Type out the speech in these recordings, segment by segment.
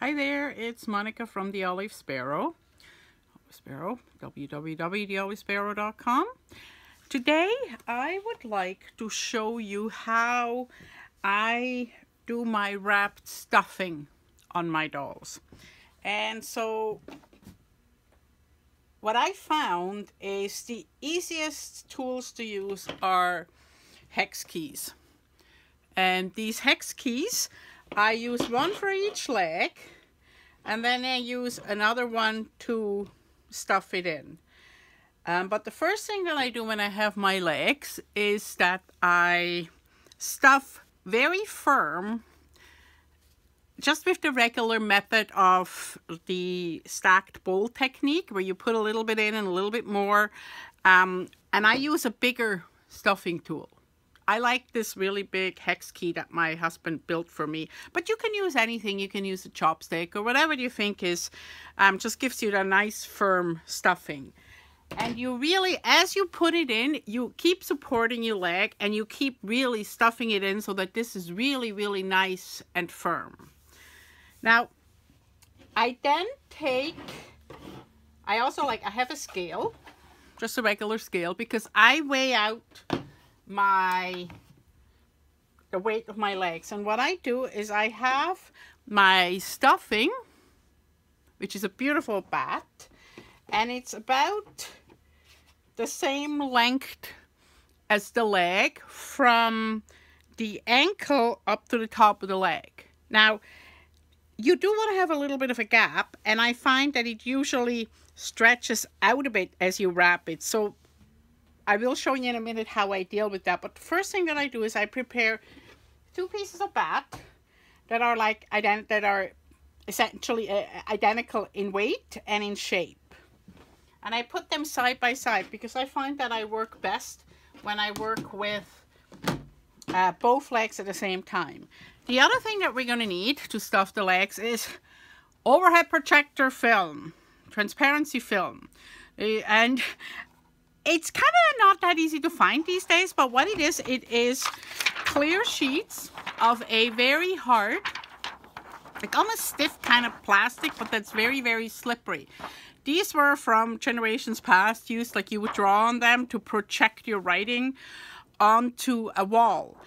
Hi there, it's Monica from the Olive Sparrow. www.theolivesparrow.com. Today I would like to show you how I do my wrapped stuffing on my dolls. And so what I found is the easiest tools to use are hex keys. And these hex keys, I use one for each leg, and then I use another one to stuff it in. But the first thing that I do when I have my legs is that I stuff very firm, just with the regular method of the stacked bowl technique, where you put a little bit in and a little bit more. And I use a bigger stuffing tool. I like this really big hex key that my husband built for me, but you can use anything. You can use a chopstick or whatever you think is, just gives you a nice firm stuffing. And you really, as you put it in, you keep supporting your leg and you keep really stuffing it in so that this is really, really nice and firm. Now, I then take, I have a scale, just a regular scale, because I weigh out the weight of my legs. And what I do is I have my stuffing, which is a beautiful Batt, and it's about the same length as the leg from the ankle up to the top of the leg. Now, you do want to have a little bit of a gap, and I find that it usually stretches out a bit as you wrap it. So I will show you in a minute how I deal with that. But the first thing that I do is I prepare 2 pieces of Batt that are essentially identical in weight and in shape. And I put them side by side because I find that I work best when I work with both legs at the same time. The other thing that we're going to need to stuff the legs is overhead projector film, transparency film. And it's kind of not that easy to find these days, but what it is clear sheets of a very hard, like almost stiff kind of plastic, but that's very, very slippery. These were from generations past, used like you would draw on them to project your writing onto a wall.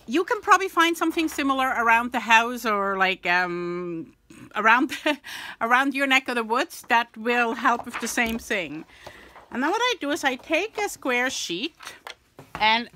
You can probably find something similar around the house or like around your neck of the woods that will help with the same thing. And then what I do is I take a square sheet, and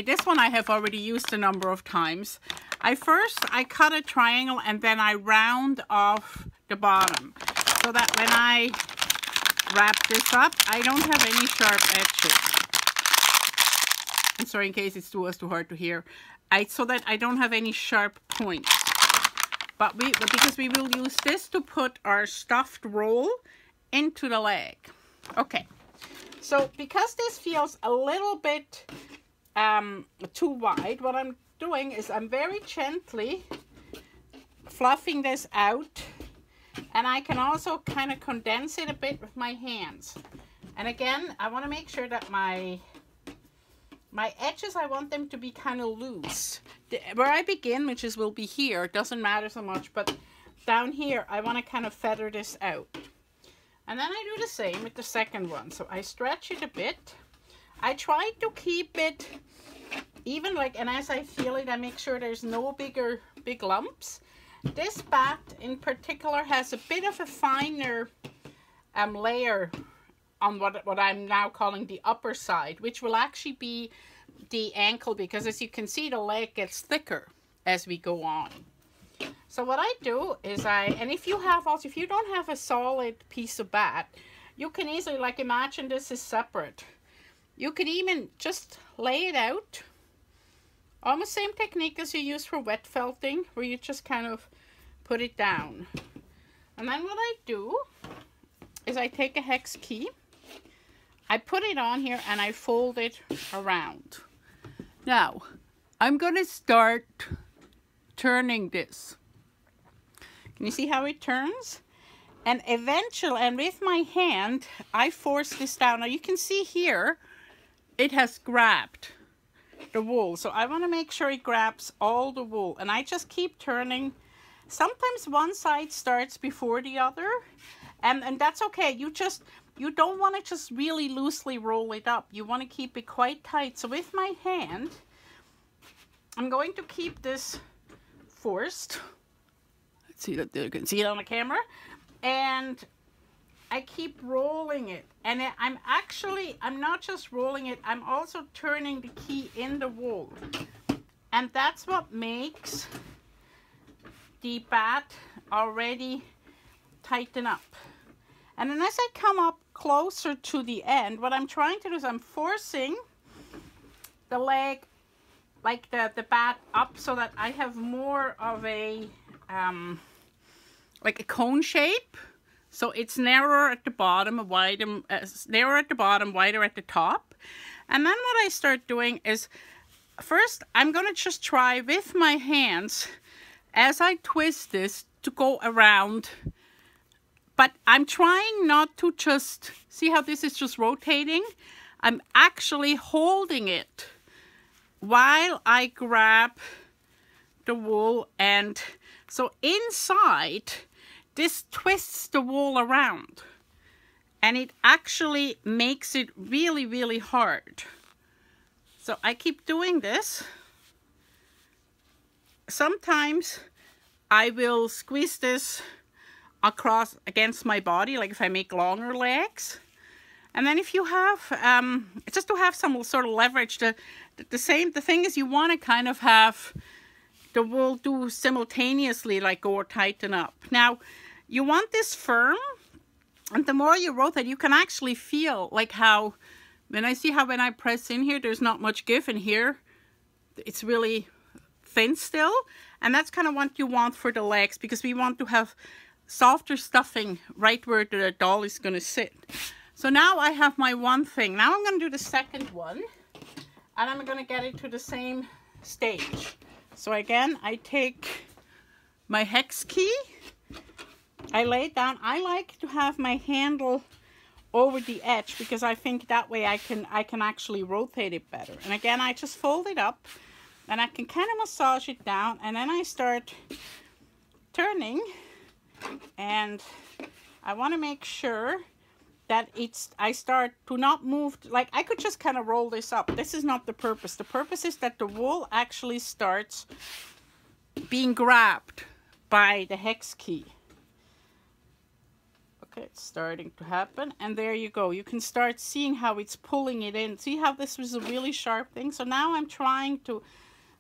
this one I have already used a number of times. I cut a triangle and then I round off the bottom so that when I wrap this up, I don't have any sharp edges. I'm sorry in case it was too hard to hear. So that I don't have any sharp points. But because we will use this to put our stuffed roll into the leg. Okay. So because this feels a little bit too wide, what I'm doing is I'm very gently fluffing this out, and I can also kind of condense it a bit with my hands. And again, I want to make sure that my edges, I want them to be kind of loose. Where I begin, which will be here, doesn't matter so much, but down here, I want to kind of feather this out. And then I do the same with the second one. So I stretch it a bit. I try to keep it even, and as I feel it, I make sure there's no big lumps. This Batt in particular has a bit of a finer layer on what I'm now calling the upper side, which will actually be the ankle, because as you can see, the leg gets thicker as we go on. So what I do is and if you don't have a solid piece of Batt, you can easily, imagine this is separate. You could even just lay it out. Almost same technique as you use for wet felting, where you just kind of put it down. And then what I do is I take a hex key, I put it on here, and I fold it around. Now, I'm going to start turning this. Can you see how it turns? And eventually, and with my hand, I force this down. Now you can see here, it has grabbed the wool. So I want to make sure it grabs all the wool. And I just keep turning Sometimes one side starts before the other, and that's okay. You don't want to just really loosely roll it up. You want to keep it quite tight. So with my hand, I'm going to keep this forced. Let's see that you can see it on the camera. And I keep rolling it. And I'm not just rolling it, I'm also turning the key in the wool. And that's what makes the batt already tighten up. And then as I come up closer to the end, what I'm trying to do is I'm forcing the leg, like the batt up, so that I have more of a like a cone shape. So it's narrower at the bottom, narrower at the bottom, wider at the top. And then what I start doing is, first I'm going to just try with my hands as I twist this to go around. But I'm trying not to just, see how this is just rotating? I'm actually holding it while I grab the wool. And so inside, this twists the wool around. And it actually makes it really, really hard. So I keep doing this. Sometimes I will squeeze this across against my body, like if I make longer legs. And then if you have, just to have some sort of leverage, the thing is you want to kind of have the wool do simultaneously, like go or tighten up. Now, you want this firm, and the more you rotate, you can actually feel like how, when I press in here, there's not much give, in here it's really thin still. And that's kind of what you want for the legs, because we want to have softer stuffing right where the doll is going to sit. So now I have my one thing. Now I'm going to do the second one, and I'm going to get it to the same stage. So again, I take my hex key, I lay it down. I like to have my handle over the edge, because I think that way I can actually rotate it better. And again, I just fold it up, and I can kind of massage it down, and then I start turning. And I want to make sure that I start to not move, like I could just kind of roll this up. This is not the purpose. The purpose is that the wool actually starts being grabbed by the hex key. Okay, it's starting to happen. And there you go. You can start seeing how it's pulling it in. See how this was a really sharp thing? So now I'm trying to,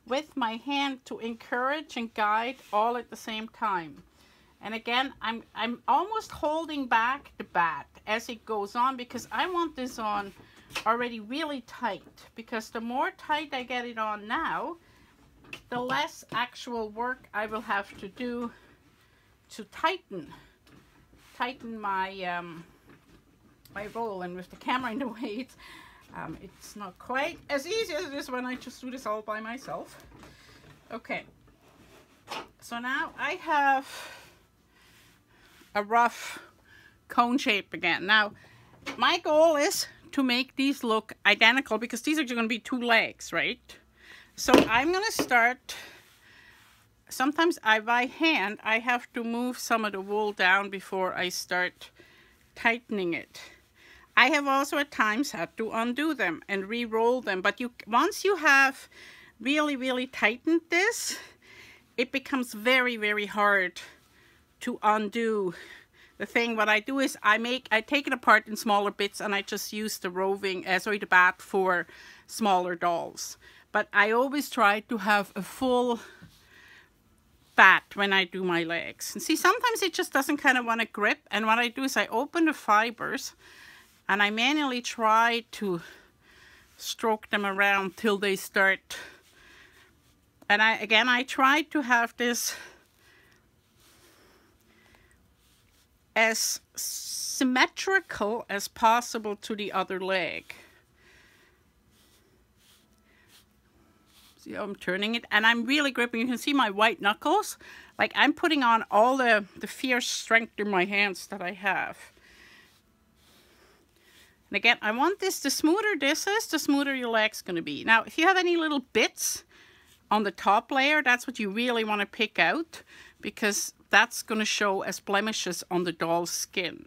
with my hand, to encourage and guide all at the same time. And again, I'm almost holding back the batt as it goes on, because I want this on already really tight. Because the more tight I get it on now, the less actual work I will have to do to tighten my my roll. And with the camera in the way, it's not quite as easy as it is when I just do this all by myself. Okay, so now I have a rough cone shape again. Now, my goal is to make these look identical, because these are going to be two legs, right? So I'm going to start, sometimes by hand, I have to move some of the wool down before I start tightening it. I have also at times had to undo them and re-roll them, but once you have really, really tightened this, it becomes very, very hard to undo the thing. What I do is I take it apart in smaller bits, and I just use the the batt for smaller dolls. But I always try to have a full batt when I do my legs. And see, sometimes it just doesn't kind of want to grip, and what I do is I open the fibers and I manually try to stroke them around till they start. And I try to have this as symmetrical as possible to the other leg. See how I'm turning it? And I'm really gripping. You can see my white knuckles. Like I'm putting on all the fierce strength in my hands that I have. And again, I want this, the smoother this is, the smoother your leg's going to be. Now, if you have any little bits on the top layer. That's what you really want to pick out, because that's going to show as blemishes on the doll's skin.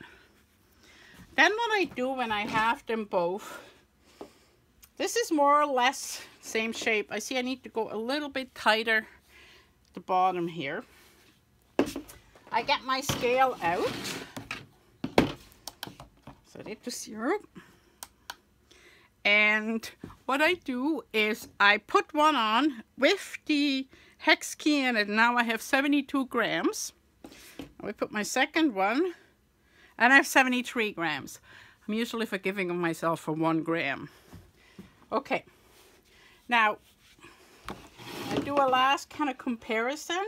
Then what I do when I have them both, this is more or less same shape. I see I need to go a little bit tighter at the bottom here. I get my scale out, set it to 0. And what I do is I put one on with the Hex Key in it. Now I have 72 grams. I put my second one and I have 73 grams. I'm usually forgiving myself for 1 gram. Okay, now I do a last kind of comparison,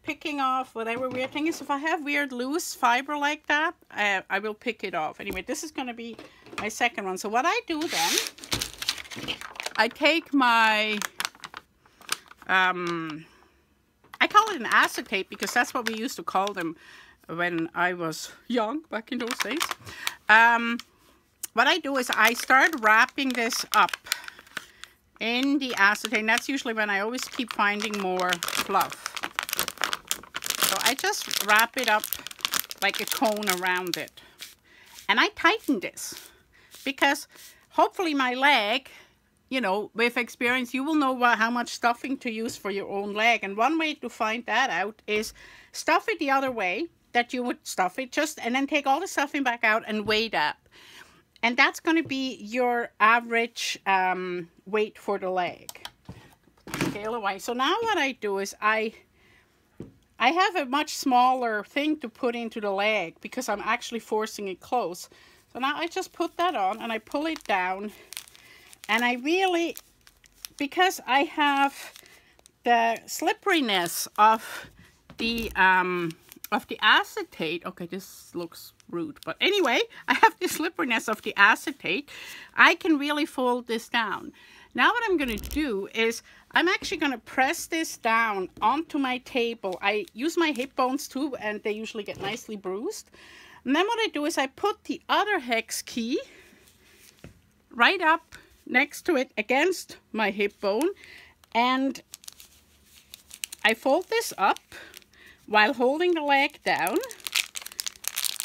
picking off whatever weird thing is. If I have weird loose fiber like that, I will pick it off. Anyway, this is going to be my second one. So what I do then, I take my, I call it an acetate because that's what we used to call them when I was young, back in those days. What I do is I start wrapping this up in the acetate, and that's usually when I always keep finding more fluff. So I just wrap it up like a cone around it. And I tighten this because hopefully my leg, you know, with experience, you will know how much stuffing to use for your own leg. And one way to find that out is stuff it the other way that you would stuff it, and then take all the stuffing back out and weigh that. And that's going to be your average weight for the leg. Scale away. So now what I do is I have a much smaller thing to put into the leg because I'm actually forcing it close. So now I just put that on and I pull it down. And I really, because I have the slipperiness of the acetate. Okay, this looks rude, but anyway, I have the slipperiness of the acetate. I can really fold this down. Now what I'm going to do is I'm actually going to press this down onto my table. I use my hip bones too, and they usually get nicely bruised. And then what I do is I put the other Hex Key right up next to it against my hip bone, and I fold this up while holding the leg down,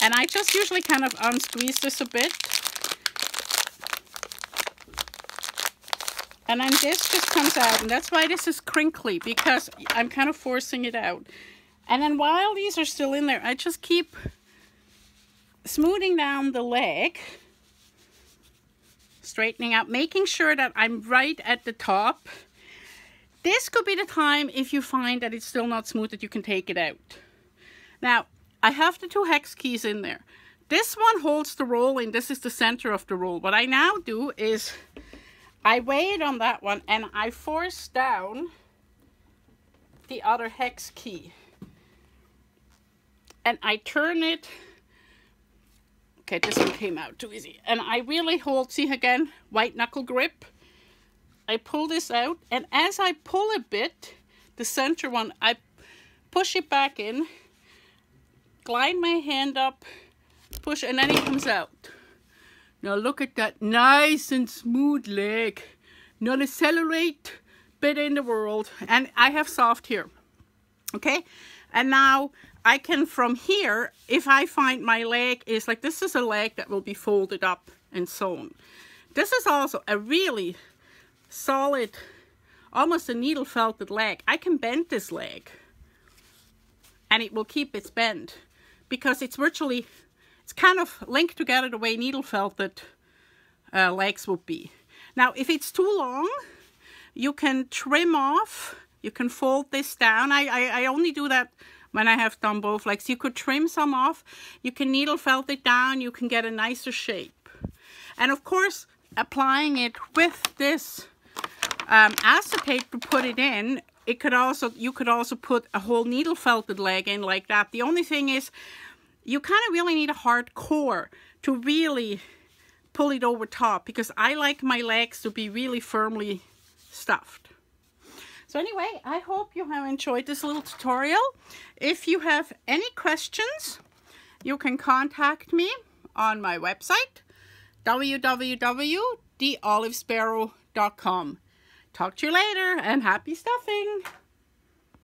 and I just usually kind of unsqueeze this a bit, and then this just comes out, and that's why this is crinkly, because I'm kind of forcing it out. And then while these are still in there, I just keep smoothing down the leg, straightening out, making sure that I'm right at the top. This could be the time, if you find that it's still not smooth, that you can take it out. Now, I have the 2 Hex Keys in there. This one holds the roll in. This is the center of the roll. What I now do is I weigh it on that one and I force down the other Hex Key. And I turn it. Okay, this one came out too easy. And I really hold, see again, white knuckle grip. I pull this out, and as I pull a bit, the center one, I push it back in, glide my hand up, push, and then it comes out. Now look at that nice and smooth leg. Not a cellulite bit in the world. And I have soft here. Okay? And now I can, from here, if I find my leg is like, this is a leg that will be folded up and sewn. This is also a really solid, almost a needle felted leg. I can bend this leg and it will keep its bend because it's virtually, it's kind of linked together the way needle felted legs would be. Now if it's too long, you can trim off, you can fold this down. I only do that when I have done both legs. You could trim some off, you can needle felt it down, you can get a nicer shape. And of course, applying it with this acetate to put it in, you could also put a whole needle felted leg in like that. The only thing is you kind of really need a hard core to really pull it over top, because I like my legs to be really firmly stuffed. So anyway, I hope you have enjoyed this little tutorial. If you have any questions, you can contact me on my website, www.theolivesparrow.com. Talk to you later and happy stuffing.